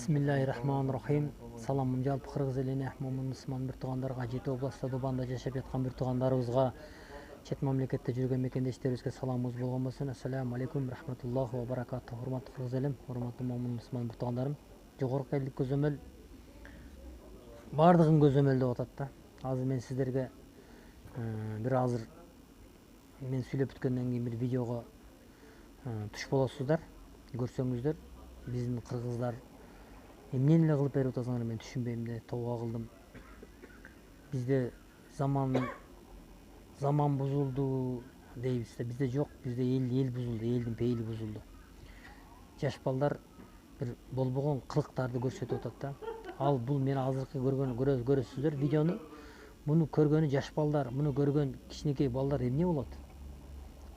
Бисмиллахиррахманиррахим. Саламым жалпы кыргыз элине, мусулман бир туугандарга, Жети областта Дубанда жашап жаткан бир туугандарыбызга, чет мамлекетте жүргөн мекендештерибизге саламыбыз болгон болсун. Ассаламу алейкум рахматуллахи ва баракатух. Урматтуу кыргыз элим, урматтуу мусулман бир туугандарым. Жогорку элдик көзөмөл бардыгын көзөмөлдөп атат да. Азыр мен сиздерге бир азыр мен сүйлөп бүткөндөн кийин бир видеого туш болосуздар. Көрсөңүздөр, биздин кыргыздар эмнени эле кылып берип атасыңар, мен түшүнбөйм де, тооба кылдым. Бизде заман бузулду дейбиз да, бизде жок, бизде эл бузулду, элдин пейили бузулду. Жаш балдар бир болбогон кылыктарды көрсөтүп атат да. Ал бул мен азыркы көрөсүздөр видеону. Муну көргөнү жаш балдар, муну көргөн кичинекей балдар эмне болот?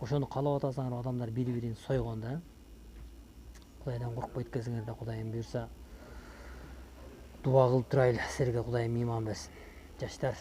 Ошону каалап атасыңар, адамдар бири-бирин сойгон да. Кудайдан коркпойт экенсиңер да, Кудайым буйрса дуа кылып турайлы, силерге Кудайым иман берсин. Жаштар,